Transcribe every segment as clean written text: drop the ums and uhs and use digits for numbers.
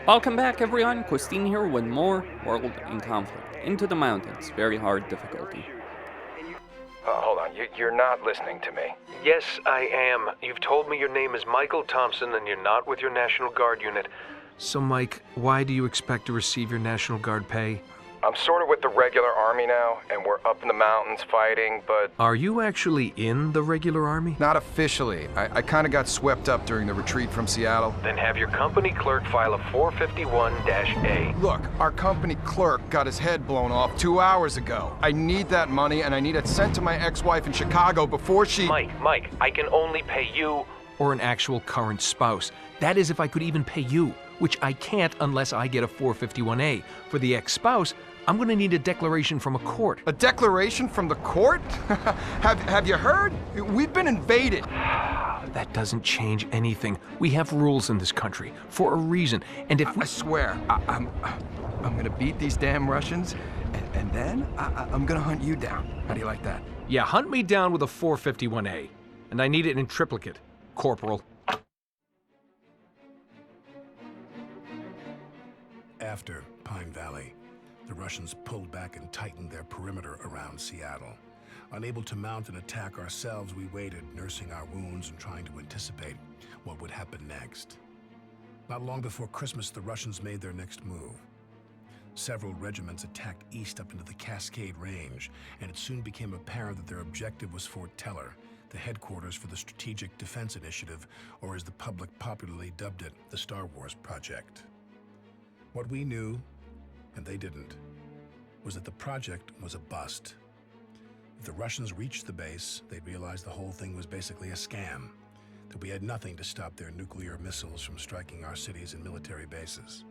Welcome back everyone, Christine here with more World in Conflict. Into the Mountains, very hard difficulty. Hold on, you're not listening to me. Yes, I am. You've told me your name is Michael Thompson and you're not with your National Guard unit. So, Mike, why do you expect to receive your National Guard pay? I'm sort of with the regular army now, and we're up in the mountains fighting, but... Are you actually in the regular army? Not officially. I kind of got swept up during the retreat from Seattle. Then have your company clerk file a 451-A. Look, our company clerk got his head blown off 2 hours ago. I need that money, and I need it sent to my ex-wife in Chicago before she... Mike, I can only pay you... Or an actual current spouse. That is if I could even pay you, which I can't unless I get a 451-A. For the ex-spouse, I'm gonna need a declaration from a court. A declaration from the court? Have you heard? We've been invaded. That doesn't change anything. We have rules in this country, for a reason, and if I swear, I'm gonna beat these damn Russians, and then I'm gonna hunt you down. How do you like that? Yeah, hunt me down with a 451-A. And I need it in triplicate, Corporal. After Pine Valley, the Russians pulled back and tightened their perimeter around Seattle. Unable to mount an attack ourselves, we waited, nursing our wounds and trying to anticipate what would happen next. Not long before Christmas, the Russians made their next move. Several regiments attacked east up into the Cascade Range, and it soon became apparent that their objective was Fort Teller, the headquarters for the Strategic Defense Initiative, or as the public popularly dubbed it, the Star Wars Project. What we knew, and they didn't, was that the project was a bust. If the Russians reached the base, they'd realize the whole thing was basically a scam, that we had nothing to stop their nuclear missiles from striking our cities and military bases.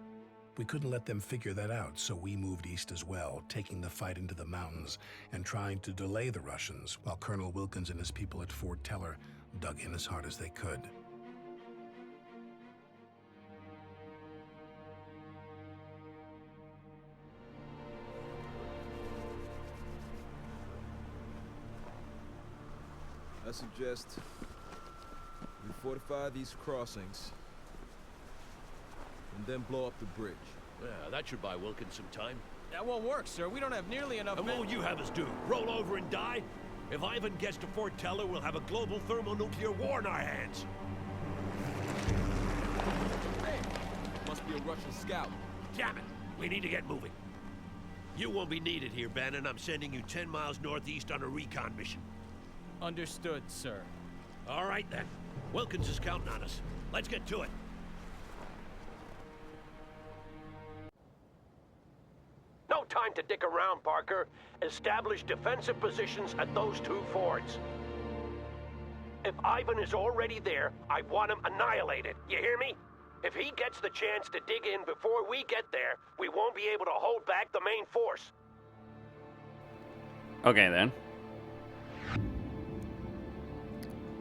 We couldn't let them figure that out, so we moved east as well, taking the fight into the mountains and trying to delay the Russians, while Colonel Wilkins and his people at Fort Teller dug in as hard as they could. I suggest we fortify these crossings and then blow up the bridge. Yeah, that should buy Wilkins some time. That won't work, sir. We don't have nearly enough And men. what will you have us do? Roll over and die? If Ivan gets to Fort Teller, we'll have a global thermonuclear war in our hands. Hey, must be a Russian scout. Damn it! We need to get moving. You won't be needed here, Bannon. I'm sending you 10 miles northeast on a recon mission. Understood, sir. All right, then. Wilkins is counting on us. Let's get to it. No time to dick around, Parker. Establish defensive positions at those two forts. If Ivan is already there, I want him annihilated. You hear me? If he gets the chance to dig in before we get there, we won't be able to hold back the main force. Okay then.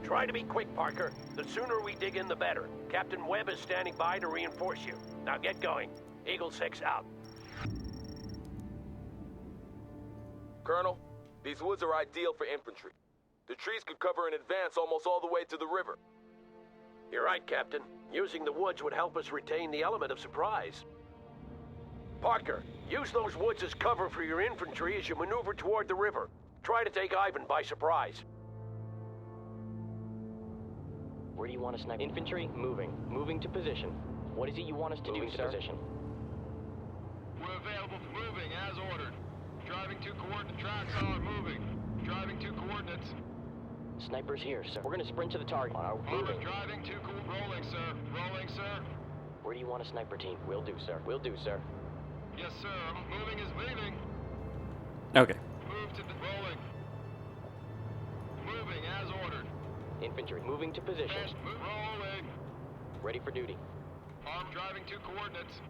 Try to be quick, Parker. The sooner we dig in, the better. Captain Webb is standing by to reinforce you. Now get going. Eagle 6 out. Colonel, these woods are ideal for infantry. The trees could cover in advance almost all the way to the river. You're right, Captain. Using the woods would help us retain the element of surprise. Parker, use those woods as cover for your infantry as you maneuver toward the river. Try to take Ivan by surprise. Where do you want to snipe? Infantry, moving. Moving to position. What is it you want us to do, sir? Position. We're available for moving, as ordered. Driving to coordinate tracks on moving. Driving to coordinates. Snipers here, sir. We're gonna sprint to the target. On our moving. Driving to rolling, sir. Rolling, sir. Where do you want a sniper team? Will do, sir. Will do, sir. Yes, sir. Moving is leaving. Okay. Move to the rolling. Moving, as ordered. Infantry, moving to position. Rolling. Ready for duty. Arm driving to coordinates.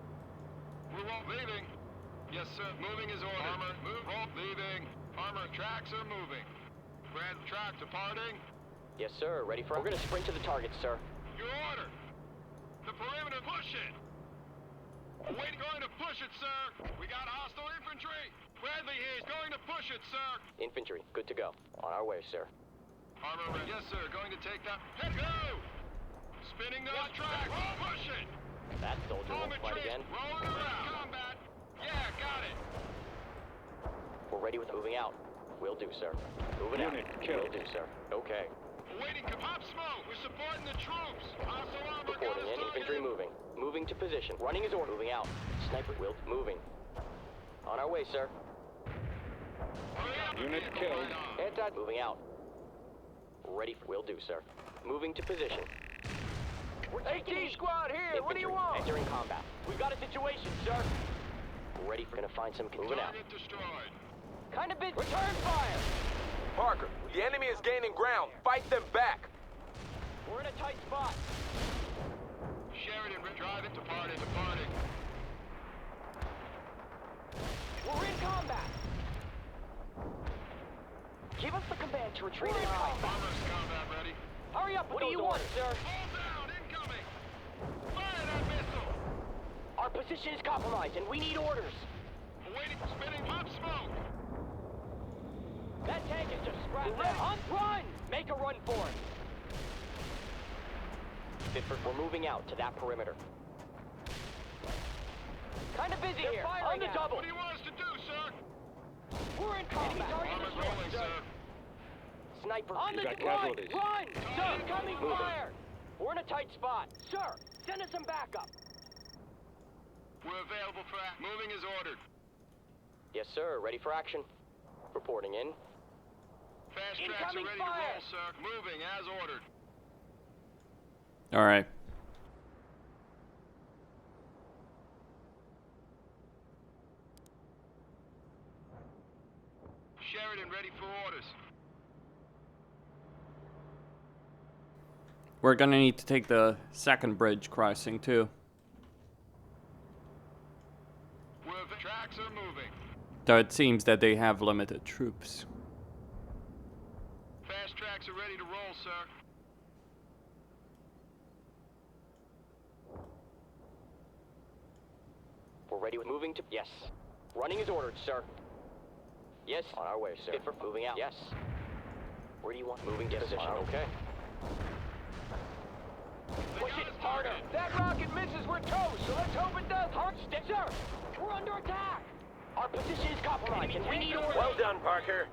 We won't leaving. Yes, sir. Moving is ordered. Armor, move, roll, leaving. Armor tracks are moving. Red track departing. Yes, sir. Ready for... We're gonna sprint to the target, sir. Your order. The perimeter, push it. Wait, going to push it, sir. We got hostile infantry. Bradley here is going to push it, sir. Infantry, good to go. On our way, sir. Armor ready. Yes, sir. Going to take that. Let's go. Spinning those tracks. Push it. That soldier won't fight again. Rolling around. Combat. Yeah, got it. We're ready with moving out. Will do, sir. Moving out. Will do, sir. Okay. Awaiting pop smoke. We're supporting the troops. Hostile armor got Reporting us in. Infantry targeted. moving. Moving to position. Running his order. Moving out. Sniper will moving. On our way, sir. Unit killed. Anti moving out. Ready for will do, sir. Moving to position. We're taking squad here. Infantry. What do you want? Entering combat. We've got a situation, sir. Ready for gonna find some moving out. Target destroyed. Kind of busy. Return fire. Parker, the enemy is gaining ground. Fight them back. We're in a tight spot. Sheridan, driving. Departing. We're in combat. Give us the command to retreat in combat. Armor's combat ready. Hurry up with what do you want, sir? Hold down, incoming. Fire that missile. Our position is compromised, and we need orders. Awaiting spinning pop smoke. That tank is just scrapped. Run! Make a run for it. Fitford, we're moving out to that perimeter. Kind of busy here. On the double. What do you want us to do, sir? We're in combat. Armor's rolling, sir. Sniper. On the run! Run! Sir, incoming fire! We're in a tight spot. Sir, send us some backup. We're available for moving as ordered. Yes, sir. Ready for action. Reporting in. Fast tracks are ready to roll, sir. Moving as ordered. All right. Sheridan ready for orders. We're gonna need to take the second bridge crossing too. Tracks are moving. Though it seems that they have limited troops. Fast tracks are ready to roll, sir. We're ready with moving to... Yes. Running is ordered, sir. Yes. On our way, sir. For moving out. Yes. Where do you want? Moving to position. Okay. Push it harder. That rocket misses, we're toast, so let's hope it does. Hard stick, sir. We're under attack. Our position is compromised, and we need orders. Well done, Parker.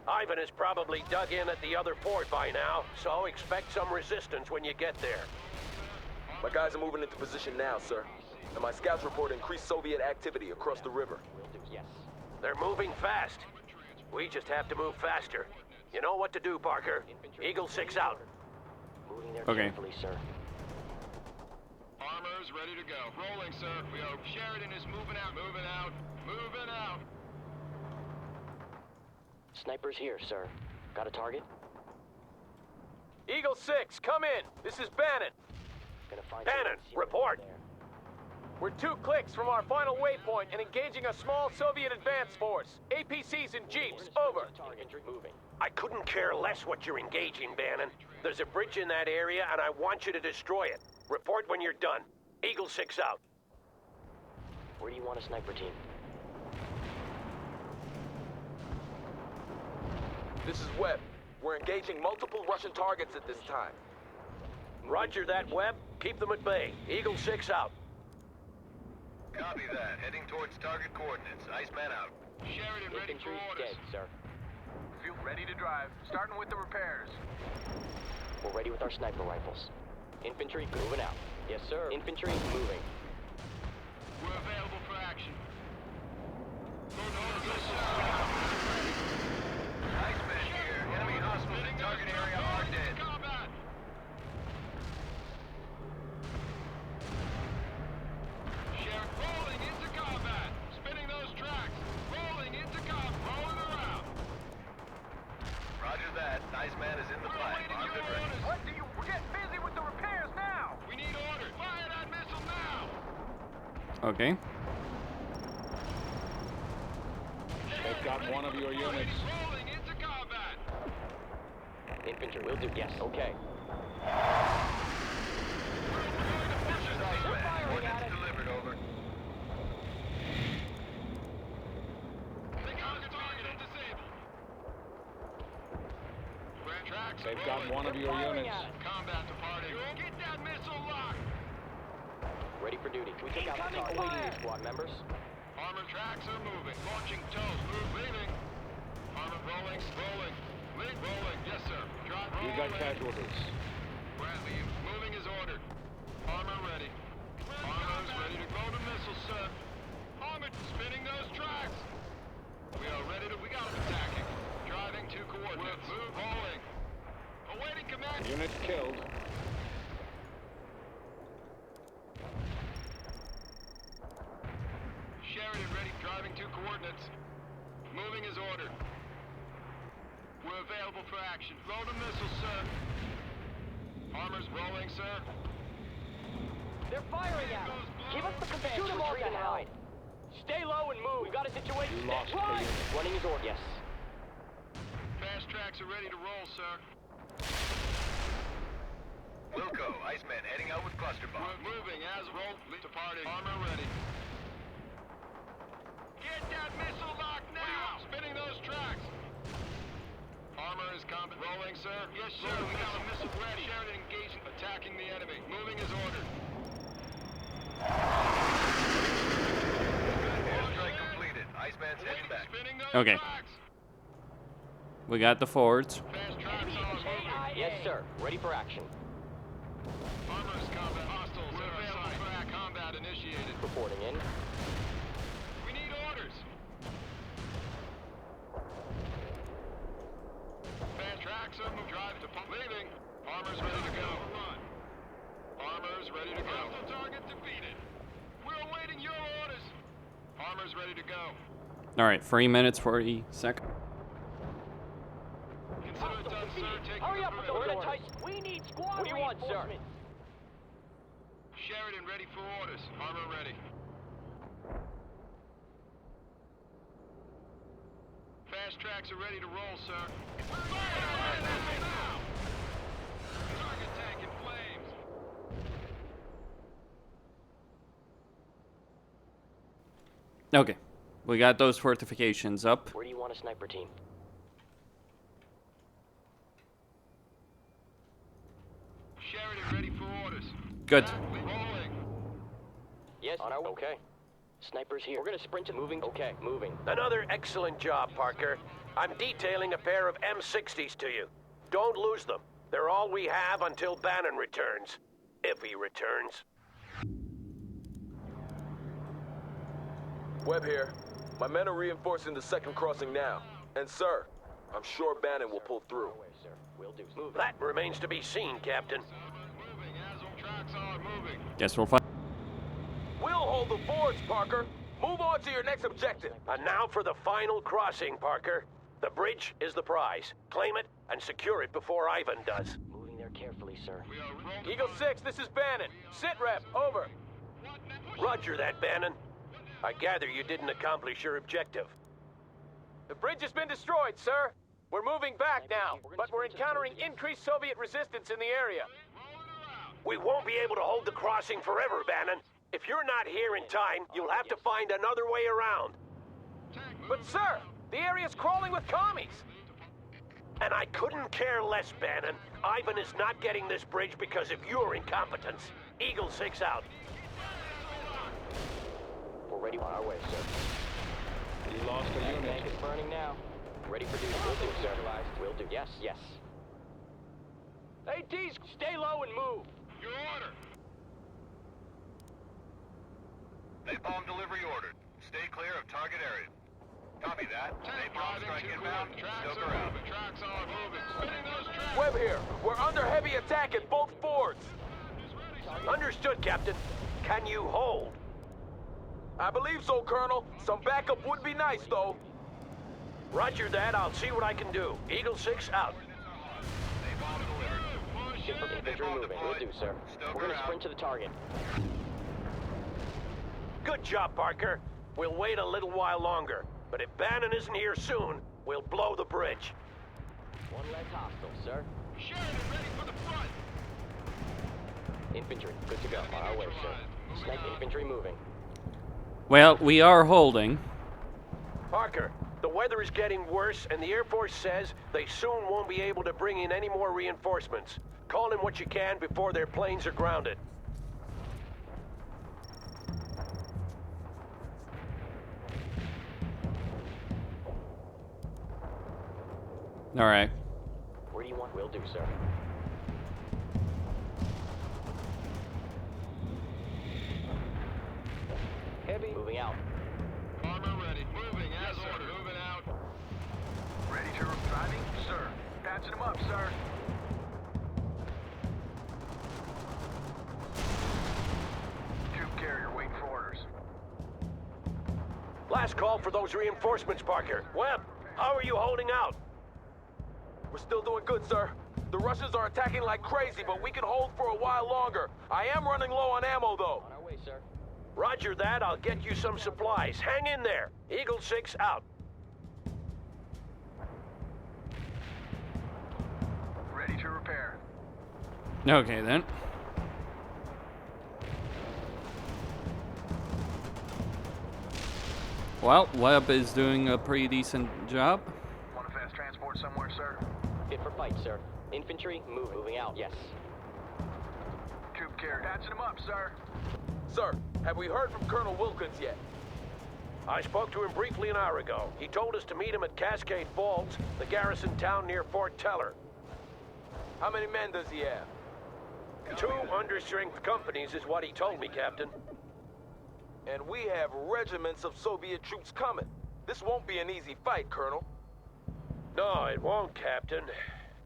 Ivan has probably dug in at the other fort by now, so expect some resistance when you get there. My guys are moving into position now, sir. And my scouts report increased Soviet activity across the river. Yes. They're moving fast. We just have to move faster. You know what to do, Parker. Eagle 6 out. Moving there Okay. carefully, sir. Armor's ready to go. Rolling, sir. We hope Sheridan is moving out. Moving out. Sniper's here, sir. Got a target? Eagle 6, come in. This is Bannon. Gonna find Bannon, someone report. there. We're 2 clicks from our final waypoint and engaging a small Soviet advance force. APCs and jeeps, over. Infantry moving. I couldn't care less what you're engaging, Bannon. There's a bridge in that area, and I want you to destroy it. Report when you're done. Eagle 6 out. Where do you want a sniper team? This is Webb. We're engaging multiple Russian targets at this time. Roger that, Webb. Keep them at bay. Eagle 6 out. Copy that. Heading towards target coordinates. Iceman out. Sheridan ready for Infantry's orders. dead, sir. Feel ready to drive. Starting with the repairs. We're ready with our sniper rifles. Infantry moving out. Yes, sir. Infantry moving. We're available for action. Iceman here. Enemy hostiles in target area are dead. Combat. Sheriff rolling into combat. Spinning those tracks. Rolling into combat. Rolling around. Roger that. Iceman is in the flag. Armed and ready. What do you... We're getting busy with the repairs now. We need orders. Fire that missile now. Okay. They've got one of your units. Rolling into combat. Infantry will do. Yes, okay. This is Iceman. Ordnance delivered, over. They've got one of your units. Combat departing. Get that missile locked. Ready for duty. We took out the target. Awaiting you, squad members. Armor tracks are moving. Launching tows. Move, leaving. Armor rolling, rolling. Lead rolling. Yes, sir. Drop rolling. You got casualties. Bradley, moving is ordered. Armor ready. Armor's ready to go to missiles, sir. Armor spinning those tracks. We are ready to. We got them attacking. Driving to coordinates. Move rolling. Awaiting command. Unit killed. Sheridan ready. Driving to coordinates. Moving is ordered. We're available for action. Load the missiles, sir. Armor's rolling, sir. They're firing at us. Give us the command. Shoot them all to hell. Stay low and move. We've got a situation. You lost right. the Running is ordered. Yes. Fast tracks are ready to roll, sir. Wilco, Iceman heading out with cluster bombs. We're moving as roll. Departing. Armor ready. Get that missile locked now! Spinning those tracks. Armor is combat. Rolling, sir. Yes, sir. We got a missile ready. Sheridan engaging. Attacking the enemy. Moving is ordered. Airstrike completed. Iceman's heading back. Spinning those Okay. tracks. We got the forts. Fast tracks are moving. Yes, sir. Ready for action. Armor is combat. Hostiles. We're available for act. Combat initiated. Reporting in. We need orders. Fast tracks are moving. Drive to pump. Leaving. Armor's ready to go. Run. Armor's ready to go. Hostile target defeated. We're awaiting your orders. Armor's ready to go. Alright, 3 minutes, 40 seconds. Consider it done, sir. Take Hurry up the with those perimeter. orders. We need squad. What do you want, sir? Sheridan ready for orders. Armor ready. Fast tracks are ready to roll, sir. Fire now! Target tank in flames. Okay, we got those fortifications up. Where do you want a sniper team? Sheridan ready for orders. Good. Rolling. Yes. On our way. Okay. Snipers here. We're gonna sprint to moving. Okay, moving. Another excellent job, Parker. I'm detailing a pair of M60s to you. Don't lose them. They're all we have until Bannon returns. If he returns. Webb here. My men are reinforcing the second crossing now. And sir, I'm sure Bannon will pull through. Away, sir. We'll do. Move. That remains to be seen, Captain. Moving as all tracks are moving. Guess we'll find. We'll hold the forts, Parker. Move on to your next objective. And now for the final crossing, Parker. The bridge is the prize. Claim it and secure it before Ivan does. Moving there carefully, sir. We are rolling. Eagle 6, this is Bannon. Sit rep, over. Roger that, Bannon. I gather you didn't accomplish your objective. The bridge has been destroyed, sir. We're moving back now, but we're encountering increased Soviet resistance in the area. We won't be able to hold the crossing forever, Bannon. If you're not here in time, you'll have to find another way around. But sir, the area's crawling with commies. And I couldn't care less, Bannon. Ivan is not getting this bridge because of your incompetence. Eagle 6 out. We're ready on our way, sir. You lost a Tank unit. is burning now. Ready for duty. Will do, sir. Will do. Yes, yes. ATs, stay low and move. Your order. Napalm delivery ordered. Stay clear of target area. Copy that. Napalm strike inbound. Stoker out. Tracks are moving. Spinning those tracks. Webb here. We're under heavy attack at both forts. Understood, Captain. Can you hold? I believe so, Colonel. Some backup would be nice, though. Roger that. I'll see what I can do. Eagle 6 out. Napalm delivered. Infantry moving. Will do, sir. We're gonna sprint to the target. Good job, Parker. We'll wait a little while longer. But if Bannon isn't here soon, we'll blow the bridge. One less hostile, sir. Sheridan ready for the front. Infantry, good to go. On our way, sir. Snipe infantry moving. Well, we are holding. Parker, the weather is getting worse, and the Air Force says they soon won't be able to bring in any more reinforcements. Call in what you can before their planes are grounded. Alright. Where do you want? Will do, sir. Heavy. Moving out. Armor ready. Moving as ordered. Moving out. Ready to driving? Sir. Patching him up, sir. Troop carrier waiting for orders. Last call for those reinforcements, Parker. Webb, how are you holding out? We're still doing good, sir. The Russians are attacking like crazy, but we can hold for a while longer. I am running low on ammo, though. On our way, sir. Roger that. I'll get you some supplies. Hang in there. Eagle 6 out. Ready to repair. Okay then. Well, Webb is doing a pretty decent job. Want a fast transport somewhere, sir? Fit for fight, sir. Infantry, moving out. Yes. Troop carrier. Patching him up, sir. Sir, have we heard from Colonel Wilkins yet? I spoke to him briefly an hour ago. He told us to meet him at Cascade Falls, the garrison town near Fort Teller. How many men does he have? 2 understrength companies is what he told me, Captain. And we have regiments of Soviet troops coming. This won't be an easy fight, Colonel. No, it won't, Captain.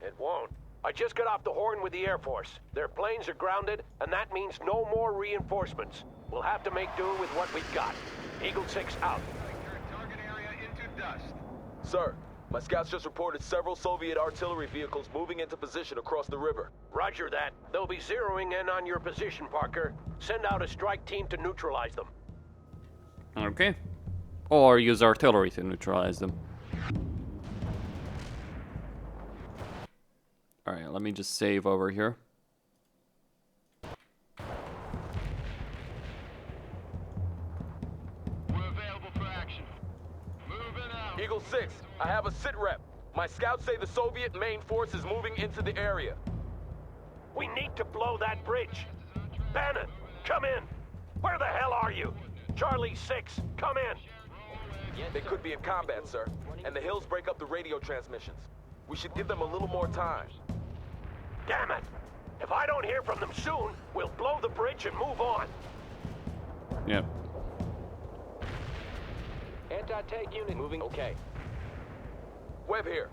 It won't. I just got off the horn with the Air Force. Their planes are grounded, and that means no more reinforcements. We'll have to make do with what we've got. Eagle 6 out. Target area into dust. Sir, my scouts just reported several Soviet artillery vehicles moving into position across the river. Roger that. They'll be zeroing in on your position, Parker. Send out a strike team to neutralize them. Okay. Or use artillery to neutralize them. Alright, let me just save over here. We're available for action. Moving out. Eagle 6, I have a sit rep. My scouts say the Soviet main force is moving into the area. We need to blow that bridge. Bannon, come in. Where the hell are you? Charlie 6, come in. They could be in combat, sir, and the hills break up the radio transmissions. We should give them a little more time. Damn it! If I don't hear from them soon, we'll blow the bridge and move on. Yep. Anti-tank unit moving. Okay. Webb here.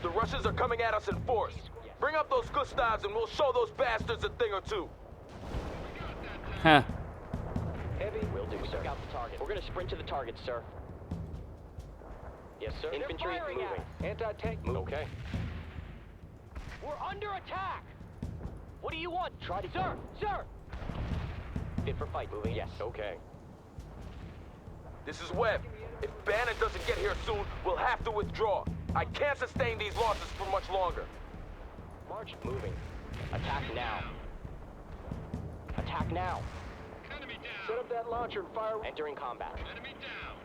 The Russians are coming at us in force. Bring up those Gustavs and we'll show those bastards a thing or two. Huh. Heavy. Will do, sir. Out the target. We're gonna sprint to the target, sir. Yes, sir. Infantry moving. Anti-tank move. Okay. We're under attack! What do you want? Try to... Sir! Fit for fight. Moving. Yes. Okay. This is Webb. If Bannon doesn't get here soon, we'll have to withdraw. I can't sustain these losses for much longer. March. Moving. Attack now. Attack now. Enemy down. Set up that launcher and fire... Entering combat. Enemy down.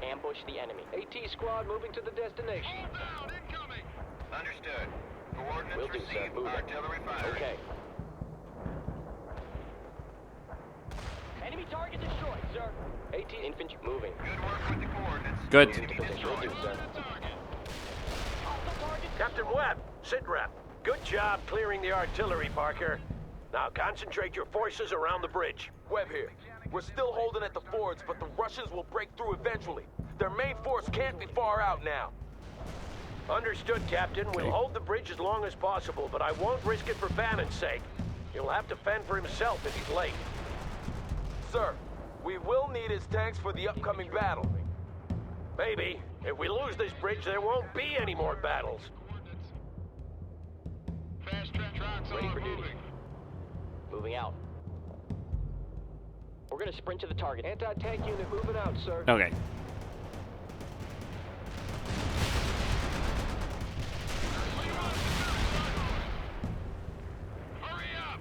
Ambush the enemy. AT squad moving to the destination. All down. Incoming. Understood. Coordinates Will do, sir. received. Moving. Artillery firing. Okay. Enemy target destroyed, sir. AT infantry moving. Good work with the coordinates. Good. Moving to position. Will do, sir. Captain Webb, sit rep. Good job clearing the artillery, Parker. Now concentrate your forces around the bridge. Webb here. We're still holding at the fords, but the Russians will break through eventually. Their main force can't be far out now. Understood, Captain. We'll hold the bridge as long as possible, but I won't risk it for Bannon's sake. He'll have to fend for himself if he's late. Sir, we will need his tanks for the upcoming battle. Maybe. If we lose this bridge, there won't be any more battles. Fast tracks Ready are for duty. moving. Moving out. We're gonna sprint to the target. Anti-tank unit moving out, sir. Okay. Hurry up.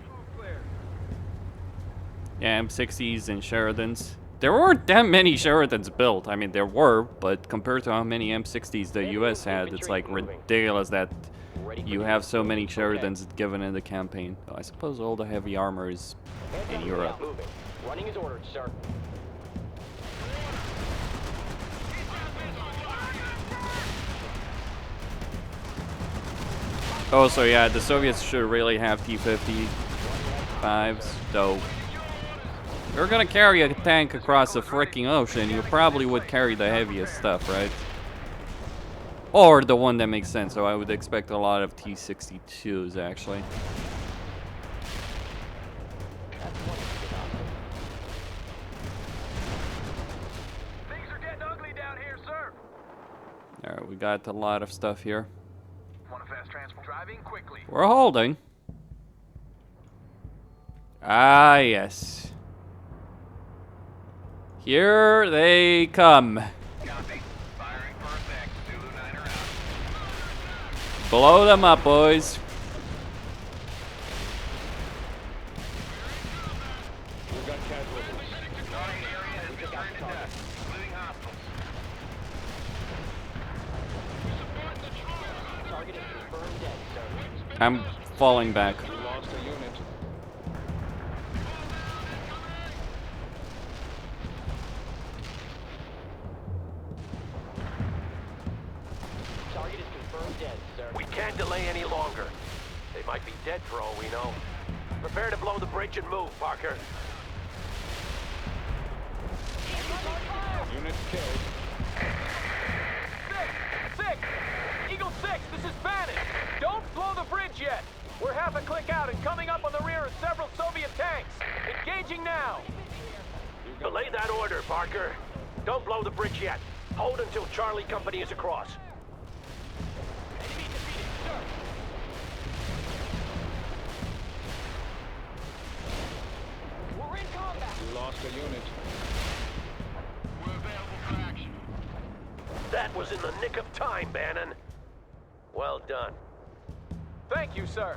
Yeah, M60s and Sheridans. There weren't that many Sheridans built. I mean, there were, but compared to how many M60s the US had, it's like ridiculous that you have so many Sheridans given in the campaign. I suppose all the heavy armor is in Europe. Moving. Running is ordered, sir. Oh, so yeah, the Soviets should really have T-55s, though. If you're gonna carry a tank across the freaking ocean, you probably would carry the heaviest stuff, right? Or the one that makes sense, so I would expect a lot of T-62s, actually. Things are getting ugly down here, sir. Alright, we got a lot of stuff here. Want a fast transport? Driving quickly. We're holding. Ah, yes. Here they come. Copy. Firing Protossx. Zulu 9 are out. Blow them up, boys. We've got casualties. Target area has been turned to dust, including hostiles. Target is confirmed dead, sir. I'm falling back. We lost a unit. Target is confirmed dead, sir. We can't delay any longer. They might be dead for all we know. Prepare to blow the bridge and move, Parker. Unit killed. Six! Eagle 6, this is Bannon! Don't blow the bridge yet! We're half a click out and coming up on the rear of several Soviet tanks. Engaging now! Belay that order, Parker. Don't blow the bridge yet. Hold until Charlie Company is across. Enemy defeated, sir. We're in combat. We lost a unit. We're available for action. That was in the nick of time, Bannon. Well done. Thank you, sir.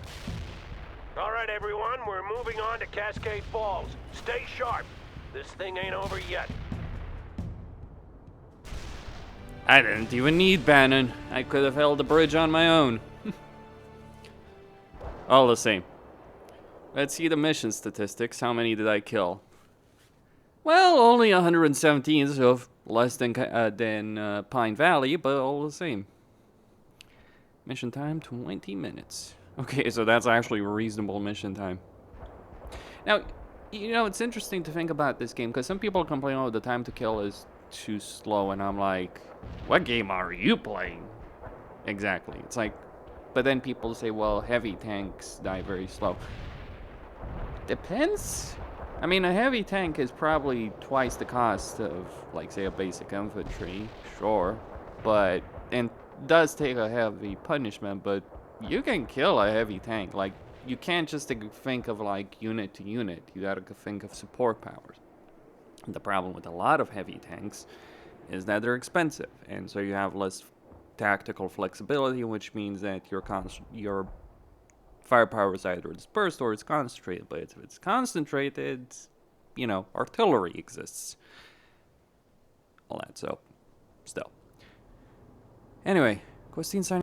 All right, everyone, we're moving on to Cascade Falls. Stay sharp. This thing ain't over yet. I didn't even need Bannon. I could have held the bridge on my own. All the same. Let's see the mission statistics. How many did I kill? Well, only 117, so less than Pine Valley, but all the same. Mission time, 20 minutes. Okay, so that's actually a reasonable mission time. Now, you know, it's interesting to think about this game, because some people complain, oh, the time to kill is too slow, and I'm like, what game are you playing? Exactly. It's like, but then people say, well, heavy tanks die very slow. Depends. I mean, a heavy tank is probably twice the cost of, like, say, a basic infantry, sure, but, and does take a heavy punishment, but you can kill a heavy tank. Like, you can't just think of, like, unit to unit. You gotta think of support powers. And the problem with a lot of heavy tanks is that they're expensive, and so you have less tactical flexibility, which means that your firepower is either dispersed or it's concentrated. But if it's concentrated, you know, artillery exists. All that, so, still. Anyway, Costin signing